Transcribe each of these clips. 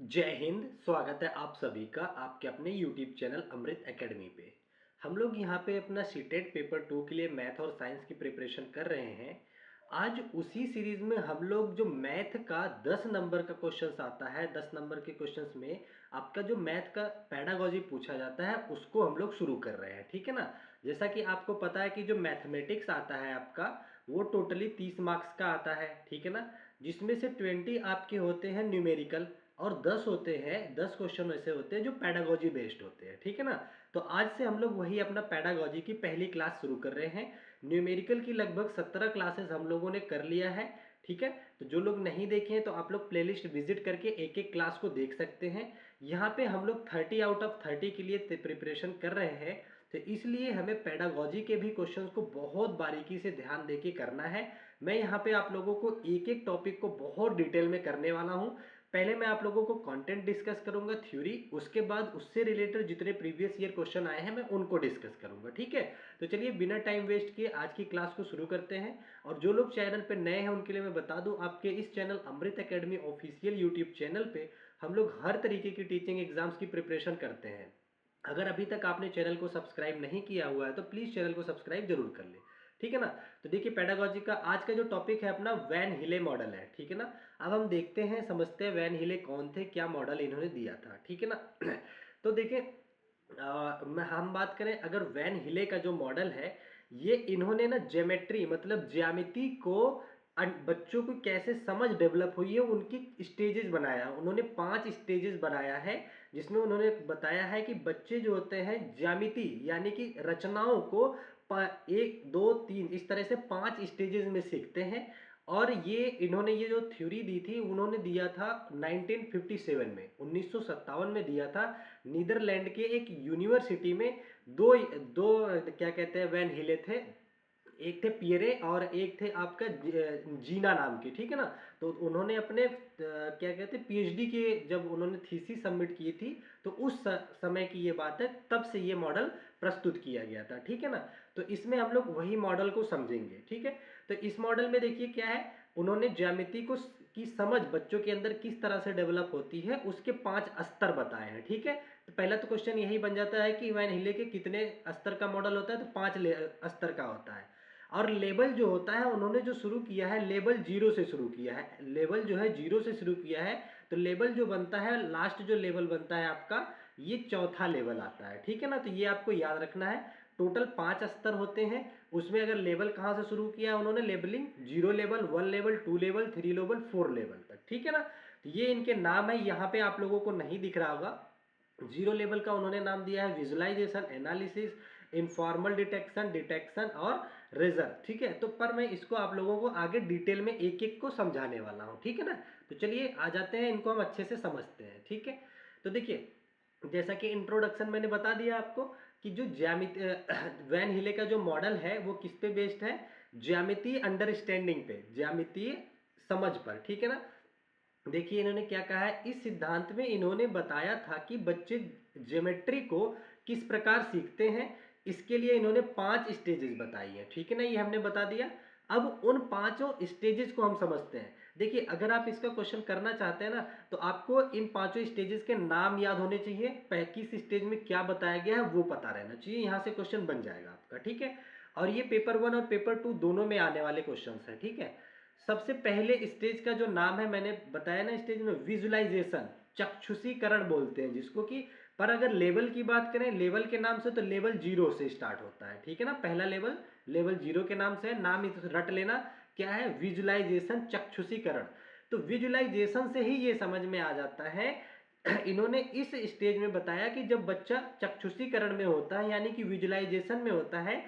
जय हिंद। स्वागत है आप सभी का आपके अपने यूट्यूब चैनल अमृत एकेडमी पे। हम लोग यहाँ पे अपना सीटेट पेपर 2 के लिए मैथ और साइंस की प्रिपरेशन कर रहे हैं। आज उसी सीरीज में हम लोग जो मैथ का 10 नंबर का क्वेश्चंस आता है, 10 नंबर के क्वेश्चंस में आपका जो मैथ का पैडागॉजी पूछा जाता है उसको हम लोग शुरू कर रहे हैं। ठीक है ना। जैसा कि आपको पता है कि जो मैथमेटिक्स आता है आपका वो टोटली 30 मार्क्स का आता है। ठीक है ना। जिसमें से 20 आपके होते हैं न्यूमेरिकल और 10 होते हैं, 10 क्वेश्चन ऐसे होते हैं जो पैडागॉजी बेस्ड होते हैं। ठीक है ना। तो आज से हम लोग वही अपना पैडागॉजी की पहली क्लास शुरू कर रहे हैं। न्यूमेरिकल की लगभग 17 क्लासेस हम लोगों ने कर लिया है। ठीक है। तो जो लोग नहीं देखे हैं तो आप लोग प्लेलिस्ट विजिट करके एक एक क्लास को देख सकते हैं। यहाँ पे हम लोग 30 आउट ऑफ 30 के लिए प्रिपरेशन कर रहे हैं। तो इसलिए हमें पैडागॉजी के भी क्वेश्चंस को बहुत बारीकी से ध्यान देके करना है। मैं यहाँ पे आप लोगों को एक एक टॉपिक को बहुत डिटेल में करने वाला हूँ। पहले मैं आप लोगों को कंटेंट डिस्कस करूंगा थ्योरी, उसके बाद उससे रिलेटेड जितने प्रीवियस ईयर क्वेश्चन आए हैं मैं उनको डिस्कस करूंगा। ठीक है। तो चलिए बिना टाइम वेस्ट किए आज की क्लास को शुरू करते हैं। और जो लोग चैनल पे नए हैं उनके लिए मैं बता दूं, आपके इस चैनल अमृत एकेडमी ऑफिशियल यूट्यूब चैनल पे हम लोग हर तरीके की टीचिंग एग्जाम्स की प्रिपरेशन करते हैं। अगर अभी तक आपने चैनल को सब्सक्राइब नहीं किया हुआ है तो प्लीज़ चैनल को सब्सक्राइब जरूर कर ले। ठीक है ना। तो देखिए पेडागोजी का आज का जो टॉपिक है अपना वैन हिले मॉडल है। ठीक है ना। अब हम देखते हैं, समझते हैं वैन हिले कौन थे, क्या मॉडल इन्होंने दिया था। ठीक है ना। तो देखिए हम बात करें अगर वैन हिले का जो मॉडल है, ये इन्होंने ना ज्योमेट्री मतलब ज्यामिति को बच्चों को कैसे समझ डेवलप हुई है उनकी स्टेजेस बनाया। उन्होंने 5 स्टेजेस बनाया है जिसमें उन्होंने बताया है कि बच्चे जो होते हैं ज्यामिति यानी कि रचनाओं को 1 2 3 इस तरह से 5 स्टेजेस में सीखते हैं। और ये इन्होंने ये जो थ्योरी दी थी उन्होंने दिया था 1957 में, 1957 में दिया था नीदरलैंड के एक यूनिवर्सिटी में। दो दो क्या कहते हैं वैन हिले थे। एक थे पियरे और एक थे आपका जीना नाम के। ठीक है ना। तो उन्होंने अपने क्या कहते हैं पीएचडी के जब उन्होंने थीसिस सबमिट की थी तो उस समय की ये बात है, तब से ये मॉडल प्रस्तुत किया गया था। ठीक है ना। तो इसमें हम लोग वही मॉडल को समझेंगे। ठीक है। तो इस मॉडल में देखिए क्या है, उन्होंने ज्यामिति को की समझ बच्चों के अंदर किस तरह से डेवलप होती है उसके 5 स्तर बताए हैं। ठीक है। तो पहला तो क्वेश्चन यही बन जाता है कि वैन हिले के कितने स्तर का मॉडल होता है, तो 5 स्तर का होता है। और लेवल जो होता है उन्होंने जो शुरू किया है लेवल 0 से शुरू किया है, लेवल जो है 0 से शुरू किया है। तो लेवल जो बनता है लास्ट जो लेवल बनता है आपका, ये चौथा लेवल आता है। ठीक है ना। तो ये आपको याद रखना है। टोटल 5 स्तर होते हैं। उसमें अगर लेवल कहाँ से शुरू किया उन्होंने, levelling 0 level, 1 level, 2 level, 3 level, 4 level तक। ठीक है ना। तो ये इनके नाम है, यहाँ पे आप लोगों को नहीं दिख रहा होगा। 0 लेवल का उन्होंने नाम दिया है visualisation, analysis, informal detection, detection और रिजर्व। ठीक है। तो पर मैं इसको आप लोगों को आगे डिटेल में एक एक को समझाने वाला हूँ। ठीक है ना। तो चलिए आ जाते हैं, इनको हम अच्छे से समझते हैं। ठीक है। तो देखिए जैसा कि इंट्रोडक्शन मैंने बता दिया आपको कि जो ज्यामिति वैन हिले का जो मॉडल है वो किस पे बेस्ड है, ज्यामितीय अंडरस्टैंडिंग पे, ज्यामितीय समझ पर। ठीक है ना। देखिए इन्होंने क्या कहा है, इस सिद्धांत में इन्होंने बताया था कि बच्चे ज्योमेट्री को किस प्रकार सीखते हैं। इसके लिए इन्होंने 5 स्टेजेस बताई हैं। ठीक है ना। ये हमने बता दिया। अब उन पांचों स्टेजेस को हम समझते हैं। देखिए अगर आप इसका क्वेश्चन करना चाहते हैं ना तो आपको इन पांचों स्टेजेस के नाम याद होने चाहिए, किस स्टेज में क्या बताया गया है वो पता रहना चाहिए, यहां से क्वेश्चन बन जाएगा आपका। ठीक है। और ये पेपर 1 और पेपर 2 दोनों में आने वाले क्वेश्चन है। ठीक है। सबसे पहले स्टेज का जो नाम है मैंने बताया ना, स्टेज में विजुअलाइजेशन, चक्षुषीकरण बोलते हैं जिसको कि। पर अगर लेवल की बात करें, लेवल के नाम से तो लेवल 0 से स्टार्ट होता है। ठीक है ना। पहला लेवल लेवल 0 के नाम से है, नाम रट लेना क्या है, विजुअलाइजेशन, चक्षुषीकरण। तो विजुअलाइजेशन से ही ये समझ में आ जाता है। इन्होंने इस स्टेज में बताया कि जब बच्चा चक्षुषीकरण में होता है यानी कि विजुअलाइजेशन में होता है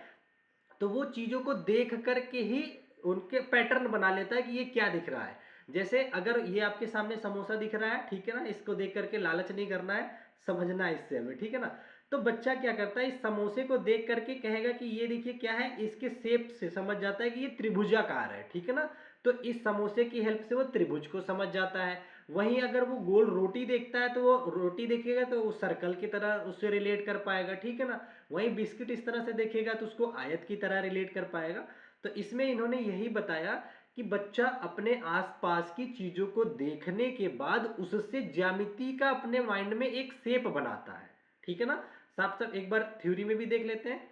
तो वो चीजों को देख करके ही उनके पैटर्न बना लेता है कि ये क्या दिख रहा है। जैसे अगर ये आपके सामने समोसा दिख रहा है, ठीक है ना, इसको देख करके लालच नहीं करना है, समझना है इससे हमें। ठीक है ना। तो बच्चा क्या करता है, इस समोसे को देख करके कहेगा कि ये देखिए क्या है, इसके शेप से समझ जाता है कि ये त्रिभुजाकार है। ठीक है ना। तो इस समोसे की हेल्प से वो त्रिभुज को समझ जाता है। वहीं अगर वो गोल रोटी देखता है तो वो रोटी देखेगा तो वो सर्कल की तरह उससे रिलेट कर पाएगा। ठीक है ना। वहीं बिस्किट इस तरह से देखेगा तो उसको आयत की तरह रिलेट कर पाएगा। तो इसमें इन्होंने यही बताया कि बच्चा अपने आसपास की चीजों को देखने के बाद उससे ज्यामिति का अपने माइंड में एक शेप बनाता है। ठीक है ना। साफ साफ एक बार थ्योरी में भी देख लेते हैं,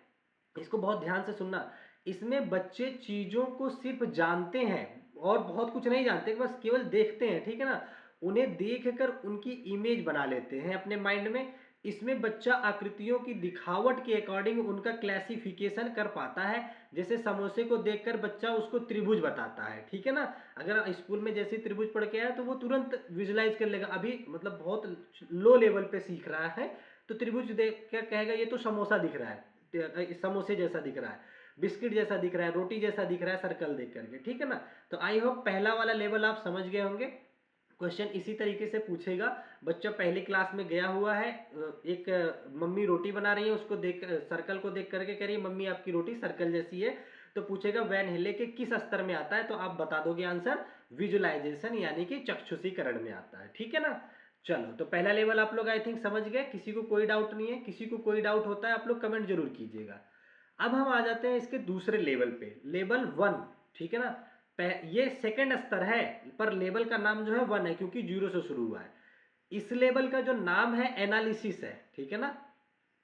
इसको बहुत ध्यान से सुनना। इसमें बच्चे चीजों को सिर्फ जानते हैं और बहुत कुछ नहीं जानते, बस केवल देखते हैं। ठीक है ना। उन्हें देखकर उनकी इमेज बना लेते हैं अपने माइंड में। इसमें बच्चा आकृतियों की दिखावट के अकॉर्डिंग उनका क्लासिफिकेशन कर पाता है। जैसे समोसे को देखकर बच्चा उसको त्रिभुज बताता है। ठीक है ना। अगर स्कूल में जैसे त्रिभुज पढ़ के आया तो वो तुरंत विजुलाइज कर लेगा, अभी मतलब बहुत लो लेवल पे सीख रहा है तो त्रिभुज देख कर कहेगा ये तो समोसा दिख रहा है, समोसे जैसा दिख रहा है, बिस्किट जैसा दिख रहा है, रोटी जैसा दिख रहा है सर्कल देख करके। ठीक है ना। तो आई होप पहला वाला लेवल आप समझ गए होंगे। क्वेश्चन इसी तरीके से पूछेगा। बच्चा पहली क्लास में गया हुआ है, एक मम्मी रोटी बना रही है, उसको देख सर्कल को देख करके कह रही है मम्मी आपकी रोटी सर्कल जैसी है। तो पूछेगा वैन हिले के किस स्तर में आता है, तो आप बता दोगे आंसर विजुअलाइजेशन यानी कि चक्षुषीकरण में आता है। ठीक है ना। चलो तो पहला लेवल आप लोग आई थिंक समझ गए, किसी को कोई डाउट नहीं है। किसी को कोई डाउट होता है आप लोग कमेंट जरूर कीजिएगा। अब हम आ जाते हैं इसके दूसरे लेवल पे, लेवल 1। ठीक है ना। ये सेकंड स्तर है पर लेवल का नाम जो है 1 है क्योंकि 0 से शुरू हुआ है। इस लेवल का जो नाम है एनालिसिस है। ठीक है ना।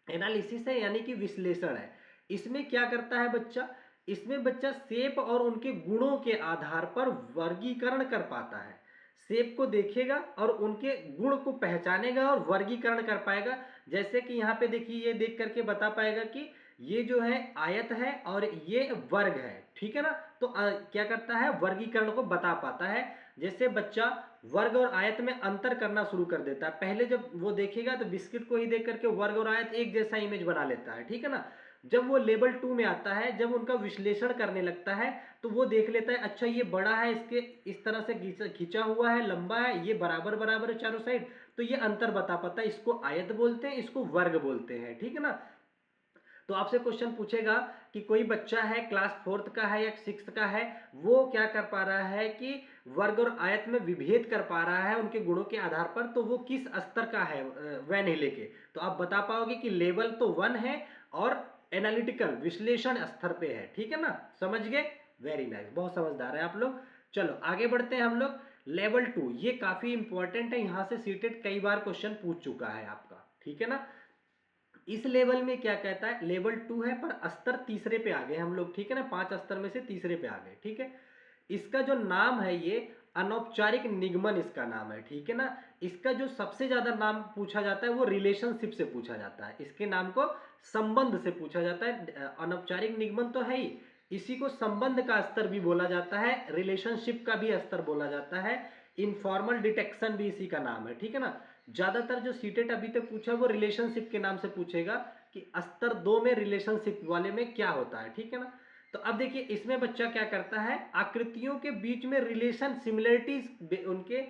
एनालिसिस है यानी कि विश्लेषण है। इसमें क्या करता है बच्चा, इसमें बच्चा शेप और उनके गुणों के आधार पर वर्गीकरण कर पाता है। शेप को देखेगा और उनके गुण को पहचानेगा और वर्गीकरण कर पाएगा। जैसे कि यहाँ पे देखिए ये देख करके बता पाएगा कि ये जो है आयत है और ये वर्ग है। ठीक है ना। तो क्या करता है, वर्गीकरण को बता पाता है। जैसे बच्चा वर्ग और आयत में अंतर करना शुरू कर देता है। पहले जब वो देखेगा तो बिस्किट को ही देख करके वर्ग और आयत एक जैसा इमेज बना लेता है। ठीक है ना। जब वो लेवल 2 में आता है, जब उनका विश्लेषण करने लगता है तो वो देख लेता है अच्छा ये बड़ा है, इसके इस तरह से खींचा हुआ है, लंबा है, ये बराबर बराबर है चारों साइड, तो ये अंतर बता पाता है। इसको आयत बोलते हैं, इसको वर्ग बोलते हैं। ठीक है ना। तो आपसे क्वेश्चन पूछेगा कि कोई बच्चा है क्लास 4th का है या 6th का है, वो क्या कर पा रहा है कि वर्ग और आयत में विभेद कर पा रहा है उनके गुणों के आधार पर, तो वो किस स्तर का है वैन हिले के। तो आप बता पाओगे कि लेवल तो 1 है और एनालिटिकल विश्लेषण स्तर पे है। ठीक है ना। समझ गए, वेरी नाइस, बहुत समझदार है आप लोग। चलो आगे बढ़ते हैं हम लोग। लेवल 2 ये काफी इंपॉर्टेंट है, यहां से सीटेट कई बार क्वेश्चन पूछ चुका है आपका। ठीक है ना। इस लेवल में क्या कहता है, लेवल 2 है पर स्तर तीसरे पे आ गए हम लोग। ठीक है ना। 5 स्तर में से तीसरे पे आ गए। ठीक है। इसका जो नाम है ये अनौपचारिक निगमन इसका नाम है। ठीक है ना। इसका जो सबसे ज्यादा नाम पूछा जाता है वो रिलेशनशिप से पूछा जाता है। इसके नाम को संबंध से पूछा जाता है। अनौपचारिक निगमन तो है ही, इसी को संबंध का स्तर भी बोला जाता है, रिलेशनशिप का भी स्तर बोला जाता है, इनफॉर्मल डिटेक्शन भी इसी का नाम है। ठीक है ना। ज्यादातर जो सीटेट अभी तक पूछा वो रिलेशनशिप के नाम से पूछेगा कि स्तर 2 में रिलेशनशिप वाले में क्या होता है। ठीक है ना। तो अब देखिए इसमें बच्चा क्या करता है, आकृतियों के बीच में रिलेशन सिमिलरिटीज उनके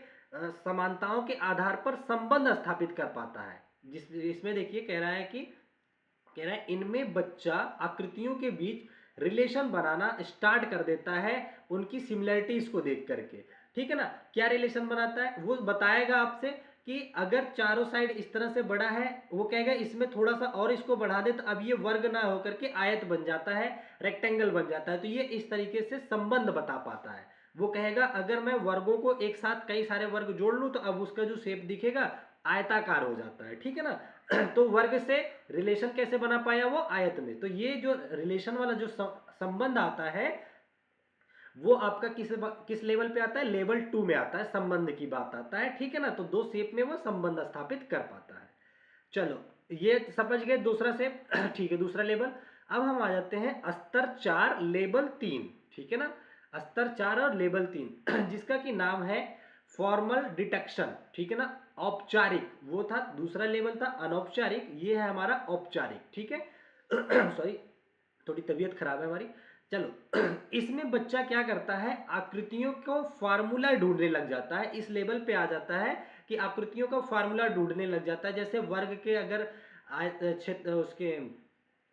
समानताओं के आधार पर संबंध स्थापित कर पाता है। जिस इसमें देखिए कह रहा है इनमें बच्चा आकृतियों के बीच रिलेशन बनाना स्टार्ट कर देता है उनकी सिमिलरिटीज को देख करके। ठीक है ना। क्या रिलेशन बनाता है वो बताएगा आपसे कि अगर चारों साइड इस तरह से बड़ा है, वो कहेगा इसमें थोड़ा सा और इसको बढ़ा दे तो अब ये वर्ग ना होकर के आयत बन जाता है, रेक्टेंगल बन जाता है। तो ये इस तरीके से संबंध बता पाता है। वो कहेगा अगर मैं वर्गों को एक साथ कई सारे वर्ग जोड़ लूं तो अब उसका जो शेप दिखेगा आयताकार हो जाता है। ठीक है ना। तो वर्ग से रिलेशन कैसे बना पाया वो आयत में। तो ये जो रिलेशन वाला जो संबंध आता है वो आपका किस लेवल पे आता है, लेवल 2 में आता है, संबंध की बात आता है। ठीक है ना। तो दो शेप में वो संबंध स्थापित कर पाता है। चलो ये समझ गए दूसरा शेप। ठीक है, दूसरा लेवल। अब हम आ जाते हैं स्तर 4 लेवल 3। ठीक है ना। स्तर 4 और लेवल 3 जिसका कि नाम है फॉर्मल डिटेक्शन। ठीक है ना। औपचारिक वो था, दूसरा लेवल था अनौपचारिक, ये है हमारा औपचारिक। ठीक है। सॉरी थोड़ी तबीयत खराब है हमारी। चलो इसमें बच्चा क्या करता है, आकृतियों को फार्मूला ढूंढने लग जाता है। इस लेवल पे आ जाता है कि आकृतियों का फार्मूला ढूंढने लग जाता है। जैसे वर्ग के अगर क्षेत्र उसके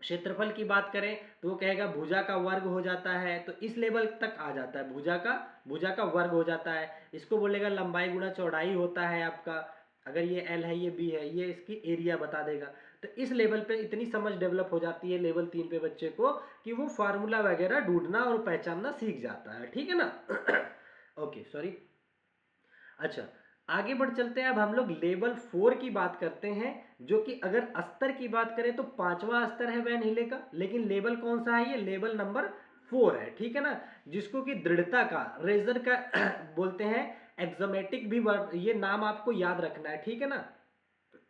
क्षेत्रफल की बात करें तो वो कहेगा भुजा का वर्ग हो जाता है। तो इस लेवल तक आ जाता है, भुजा का वर्ग हो जाता है। इसको बोलेगा लंबाई गुणा चौड़ाई होता है आपका। अगर ये एल है, ये बी है, ये इसकी एरिया बता देगा। तो इस लेवल पे इतनी समझ डेवलप हो जाती है लेवल 3 पे बच्चे को कि वो फार्मूला वगैरह ढूंढना और पहचानना सीख जाता है, ठीक है ना। Okay sorry. अच्छा, आगे बढ़ चलते हैं। अब हम लोग लेवल 4 की बात करते हैं, जो कि अगर अस्तर की बात करें तो 5वां अस्तर है वैन हिले का, लेकिन लेवल कौन सा है, ये लेवल नंबर 4 है, ठीक है ना। जिसको कि दृढ़ता का, रेजर का बोलते हैं। एक्सोमेटिक भी वर्ड, ये नाम आपको याद रखना है, ठीक है ना।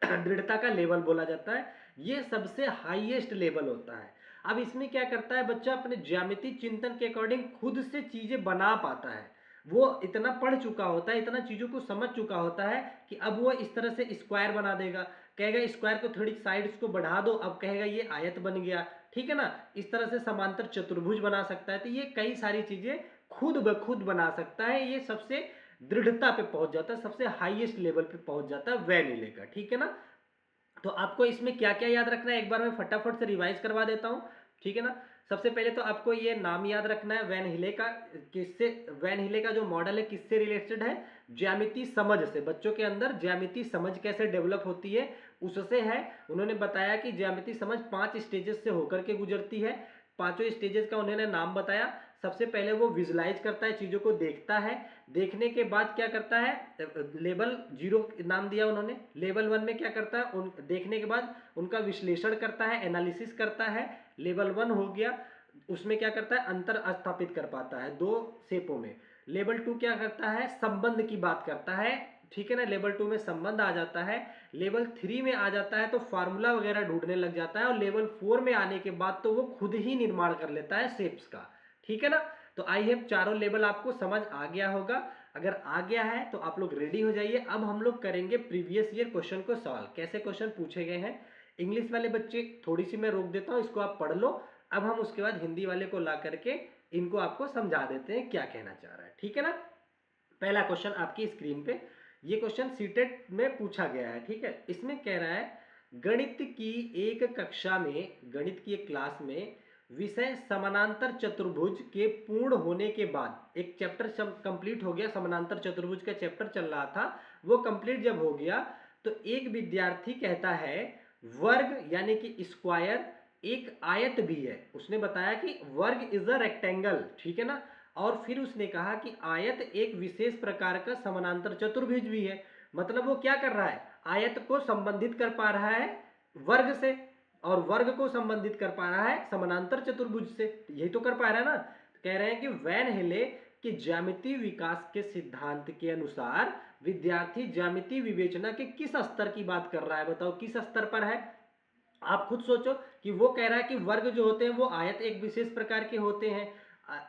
दृढ़ता का लेवल बोला जाता है, ये सबसे हाईएस्ट लेवल होता है। अब इसमें क्या करता है बच्चा, अपने ज्यामिति चिंतन के अकॉर्डिंग खुद से चीजें बना पाता है। वो इतना पढ़ चुका होता है, इतना चीजों को समझ चुका होता है कि अब वो इस तरह से स्क्वायर बना देगा, कहेगा स्क्वायर को थोड़ी साइड्स को बढ़ा दो, अब कहेगा ये आयत बन गया, ठीक है ना। इस तरह से समांतर चतुर्भुज बना सकता है। तो ये कई सारी चीजें खुद ब खुद बना सकता है। ये सबसे दृढ़ता पे पहुंच जाता है, सबसे हाईएस्ट लेवल पे पहुंच जाता है वैन हिले का, ठीक है ना। तो आपको इसमें क्या क्या याद रखना है, एक बार मैं फटाफट से रिवाइज करवा देता हूँ, ठीक है ना। सबसे पहले तो आपको ये नाम याद रखना है वैन हिले का। किससे, वैन हिले का जो मॉडल है किससे रिलेटेड है, ज्यामिति समझ से। बच्चों के अंदर ज्यामिति समझ कैसे डेवलप होती है उससे है। उन्होंने बताया कि ज्यामिति समझ 5 स्टेजेस से होकर के गुजरती है। पांचों स्टेजेस का उन्होंने नाम बताया। सबसे पहले वो विजुलाइज करता है, चीजों को देखता है। देखने के बाद क्या करता है, लेवल 0 नाम दिया उन्होंने। लेवल 1 में क्या करता है, देखने के बाद उनका विश्लेषण करता है, एनालिसिस करता है। लेवल 1 हो गया। उसमें क्या करता है, अंतर स्थापित कर पाता है 2 शेपों में। लेवल 2 क्या करता है, संबंध की बात करता है, ठीक है ना। लेवल 2 में संबंध आ जाता है। लेवल 3 में आ जाता है तो फार्मूला वगैरह ढूंढने लग जाता है। और लेवल 4 में आने के बाद तो वो खुद ही निर्माण कर लेता है शेप्स का, ठीक है ना। तो आई होप चारों लेवल आपको समझ आ गया होगा। अगर आ गया है तो आप लोग रेडी हो जाइए। अब हम लोग करेंगे प्रीवियस ईयर क्वेश्चन को सॉल्व, कैसे क्वेश्चन पूछे गए हैं। इंग्लिश वाले बच्चे थोड़ी सी मैं रोक देता हूँ, इसको आप पढ़ लो। अब हम उसके बाद हिंदी वाले को ला करके इनको आपको समझा देते हैं क्या कहना चाह रहा है, ठीक है ना। पहला क्वेश्चन आपकी स्क्रीन पे, ये क्वेश्चन सीटेट में पूछा गया है, ठीक है। इसमें कह रहा है, गणित की एक कक्षा में, गणित की एक क्लास में विषय समानांतर चतुर्भुज के पूर्ण होने के बाद, एक चैप्टर कंप्लीट हो गया, समानांतर चतुर्भुज का चैप्टर चल रहा था, वो कंप्लीट जब हो गया तो एक विद्यार्थी कहता है वर्ग यानी कि स्क्वायर एक आयत भी है। उसने बताया कि वर्ग इज अ रेक्टेंगल, ठीक है ना। और फिर उसने कहा कि आयत एक विशेष प्रकार का समानांतर चतुर्भुज भी है। मतलब वो क्या कर रहा है, आयत को संबंधित कर पा रहा है वर्ग से, और वर्ग को संबंधित कर पा रहा है समानांतर चतुर्भुज से। यही तो कर पा रहा है ना। कह रहे हैं कि वैन हिले कि ज्यामितीय विकास के सिद्धांत के अनुसार विद्यार्थी ज्यामितीय विवेचना के किस स्तर की बात कर रहा है, बताओ किस स्तर पर है। आप खुद सोचो कि वो कह रहा है कि वर्ग जो होते हैं वो आयत एक विशेष प्रकार के होते हैं,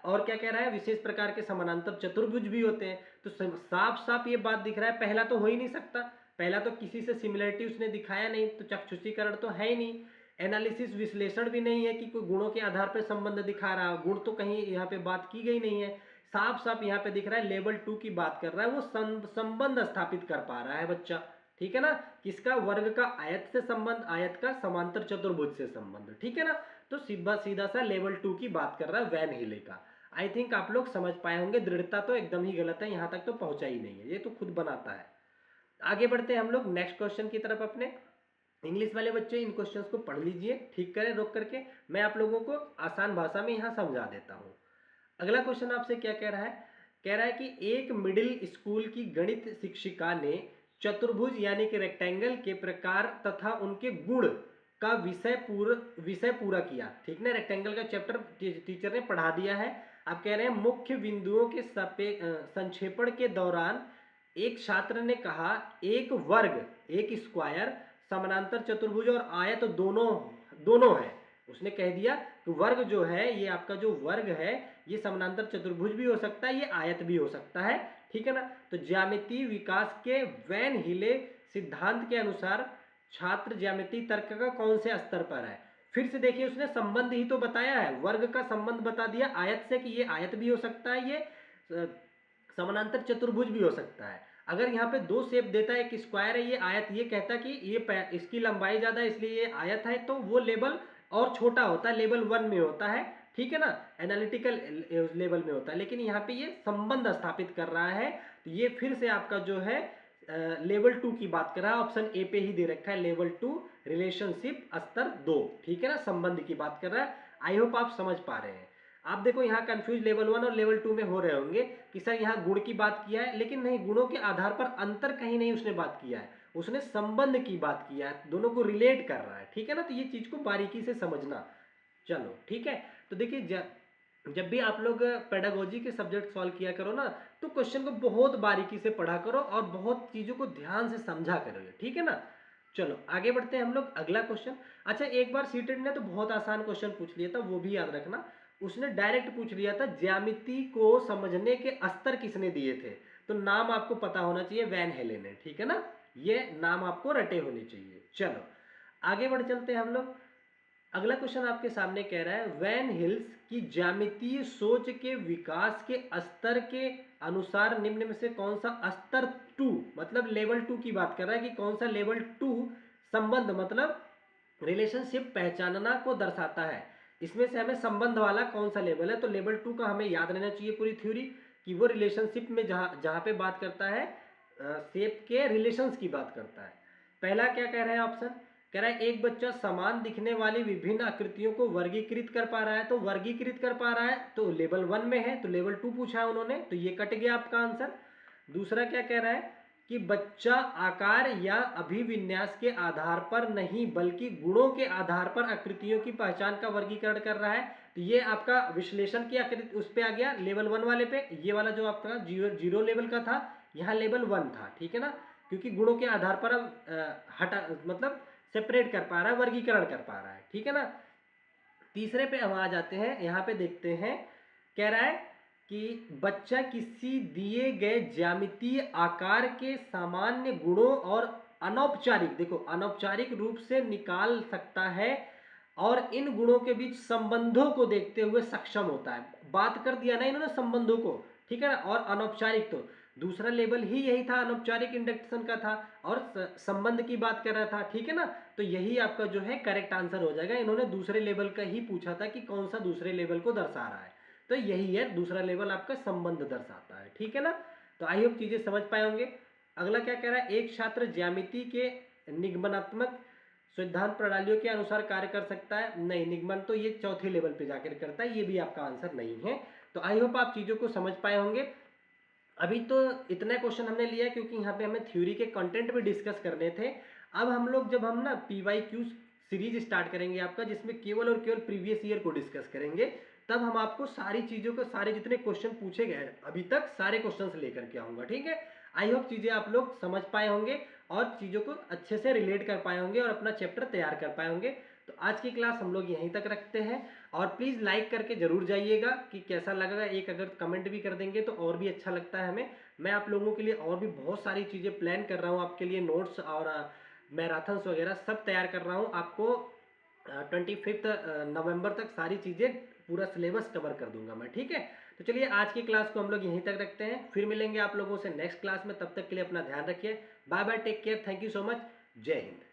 और क्या कह रहा है, विशेष प्रकार के समानांतर चतुर्भुज भी होते हैं। तो साफ साफ ये बात दिख रहा है, पहला तो हो ही नहीं सकता। पहला तो किसी से सिमिलरिटी उसने दिखाया नहीं, तो चक्षुषीकरण तो है ही नहीं। एनालिसिस विश्लेषण भी नहीं है कि कोई गुणों के आधार पर संबंध दिखा रहा है, गुण तो कहीं यहाँ पे बात की गई नहीं है। साफ साफ यहाँ पे दिख रहा है लेवल 2 की बात कर रहा है, वो संबंध स्थापित कर पा रहा है बच्चा, ठीक है ना। किसका, वर्ग का आयत से संबंध, आयत का समांतर चतुर्भुज से संबंध, ठीक है ना। तो सीधा सीधा सा लेवल 2 की बात कर रहा है वैन हिले का। आई थिंक आप लोग समझ पाए होंगे। दृढ़ता तो एकदम ही गलत है, यहाँ तक तो पहुंचा ही नहीं है, ये तो खुद बनाता है। आगे बढ़ते हैं हम लोग नेक्स्ट क्वेश्चन की तरफ अपने। इंग्लिश वाले बच्चे इन क्वेश्चंस को पढ़ लीजिए, ठीक करें रोक करके, मैं आप लोगों को आसान भाषा में यहाँ समझा देता हूँ। अगला क्वेश्चन आपसे क्या कह रहा है, कह रहा है कि एक मिडिल स्कूल की गणित शिक्षिका ने चतुर्भुज यानी कि रेक्टेंगल के प्रकार तथा उनके गुण का विषय पूरा किया, ठीक ना। रेक्टेंगल का चैप्टर टीचर ने पढ़ा दिया है। अब कह रहे हैं मुख्य बिंदुओं के संक्षेपण के दौरान एक छात्र ने कहा एक वर्ग, एक स्क्वायर, समानांतर चतुर्भुज और आयत दोनों दोनों है। उसने कह दिया कि वर्ग जो है, ये आपका जो वर्ग है, ये समानांतर चतुर्भुज भी हो सकता है, ये आयत भी हो सकता है, ठीक है ना। तो ज्यामितीय विकास के वैन हिले सिद्धांत के अनुसार छात्र ज्यामितीय तर्क का कौन से स्तर पर है। फिर से देखिए, उसने संबंध ही तो बताया है, वर्ग का संबंध बता दिया आयत से कि ये आयत भी हो सकता है, ये समानांतर चतुर्भुज भी हो सकता है। अगर यहाँ पे 2 शेप देता है, एक स्क्वायर है, ये आयत, ये कहता कि ये इसकी लंबाई ज्यादा है इसलिए ये आयत है, तो वो लेवल और छोटा होता है, लेवल 1 में होता है, ठीक है ना, एनालिटिकल लेवल में होता है। लेकिन यहाँ पे ये संबंध स्थापित कर रहा है, तो ये फिर से आपका जो है लेवल 2 की बात कर रहा है, ऑप्शन ए पे ही दे रखा है लेवल 2 रिलेशनशिप स्तर 2, ठीक है ना, संबंध की बात कर रहा है। आई होप आप समझ पा रहे हैं। आप देखो यहाँ कंफ्यूज लेवल 1 और लेवल 2 में हो रहे होंगे कि सर यहाँ गुण की बात किया है, लेकिन नहीं, गुणों के आधार पर अंतर कहीं नहीं उसने बात किया है, उसने संबंध की बात किया है, दोनों को रिलेट कर रहा है, ठीक है ना। तो ये चीज को बारीकी से समझना। चलो ठीक है। तो देखिए जब भी आप लोग पेडागोजी के सब्जेक्ट सॉल्व किया करो ना, तो क्वेश्चन को बहुत बारीकी से पढ़ा करो और बहुत चीजों को ध्यान से समझा करो, ठीक है ना। चलो आगे बढ़ते हैं हम लोग, अगला क्वेश्चन। अच्छा, एक बार सीटेट ने तो बहुत आसान क्वेश्चन पूछ लिया था, वो भी याद रखना। उसने डायरेक्ट पूछ लिया था ज्यामिति को समझने के स्तर किसने दिए थे, तो नाम आपको पता होना चाहिए, वैन हेलेन है, ठीक है ना। ये नाम आपको रटे होने चाहिए। चलो आगे बढ़ चलते हैं हम लोग। अगला क्वेश्चन आपके सामने कह रहा है वैन हिल्स की ज्यामितीय सोच के विकास के स्तर के अनुसार निम्न में से कौन सा स्तर 2, मतलब लेवल 2 की बात कर रहा है कि कौन सा लेवल 2 संबंध मतलब रिलेशनशिप पहचानना को दर्शाता है। इसमें से हमें संबंध वाला कौन सा लेवल है, तो लेवल 2 का हमें याद रहना चाहिए पूरी थ्योरी, कि वो रिलेशनशिप में जहां जहां पे बात करता है शेप के रिलेशंस की बात करता है। पहला क्या कह रहे हैं ऑप्शन, कह रहा है एक बच्चा समान दिखने वाली विभिन्न आकृतियों को वर्गीकृत कर पा रहा है, तो वर्गीकृत कर पा रहा है तो लेवल 1 में है, तो लेवल 2 पूछा है उन्होंने, तो ये कट गया आपका आंसर। दूसरा क्या कह रहा है कि बच्चा आकार या अभिविन्यास के आधार पर नहीं बल्कि गुणों के आधार पर आकृतियों की पहचान का वर्गीकरण कर रहा है, तो ये आपका विश्लेषण की आकृति उस पे आ गया लेवल 1 वाले पे। ये वाला जो आपका जीरो लेवल का था, यहाँ लेवल 1 था, ठीक है ना, क्योंकि गुणों के आधार पर अब हटा मतलब सेपरेट कर पा रहा है, वर्गीकरण कर पा रहा है, ठीक है ना। तीसरे पे हम आ जाते हैं, यहाँ पे देखते हैं, कह रहा है कि बच्चा किसी दिए गए ज्यामितीय आकार के सामान्य गुणों और अनौपचारिक, देखो अनौपचारिक रूप से निकाल सकता है और इन गुणों के बीच संबंधों को देखते हुए सक्षम होता है। बात कर दिया ना इन्होंने संबंधों को, ठीक है ना। और अनौपचारिक तो दूसरा लेवल ही यही था, अनौपचारिक इंडक्शन का था, और संबंध की बात कर रहा था, ठीक है ना। तो यही आपका जो है करेक्ट आंसर हो जाएगा। इन्होंने दूसरे लेवल का ही पूछा था कि कौन सा दूसरे लेवल को दर्शा रहा है, तो यही है दूसरा लेवल आपका संबंध दर्शाता है, ठीक है ना। तो आई होप चीजें समझ पाए होंगे। अगला क्या कह रहा है, एक छात्र ज्यामिति के निगमनात्मक सिद्धांत प्रणालियों के अनुसार कार्य कर सकता है, नहीं, निगमन तो ये चौथे लेवल पे जाकर करता है, ये भी आपका आंसर नहीं है। तो आई होप आप चीजों को समझ पाए होंगे। अभी तो इतने क्वेश्चन हमने लिया क्योंकि यहाँ पे हमें थ्योरी के कंटेंट भी डिस्कस करने थे। अब हम लोग जब हम ना PYQ सीरीज स्टार्ट करेंगे आपका, जिसमें केवल और केवल प्रीवियस ईयर को डिस्कस करेंगे, तब हम आपको सारी चीज़ों को, सारे जितने क्वेश्चन पूछे गए अभी तक सारे क्वेश्चन लेकर के आऊँगा, ठीक है। आई होप चीज़ें आप लोग समझ पाए होंगे और चीज़ों को अच्छे से रिलेट कर पाए होंगे और अपना चैप्टर तैयार कर पाए होंगे। तो आज की क्लास हम लोग यहीं तक रखते हैं, और प्लीज़ लाइक करके ज़रूर जाइएगा कि कैसा लगा। एक अगर कमेंट भी कर देंगे तो और भी अच्छा लगता है हमें। मैं आप लोगों के लिए और भी बहुत सारी चीज़ें प्लान कर रहा हूँ, आपके लिए नोट्स और मैराथन्स वगैरह सब तैयार कर रहा हूँ। आपको 25 नवंबर तक सारी चीज़ें पूरा सिलेबस कवर कर दूंगा मैं, ठीक है। तो चलिए आज की क्लास को हम लोग यहीं तक रखते हैं, फिर मिलेंगे आप लोगों से नेक्स्ट क्लास में। तब तक के लिए अपना ध्यान रखिए। Bye bye, take care, thank you so much, Jai Hind.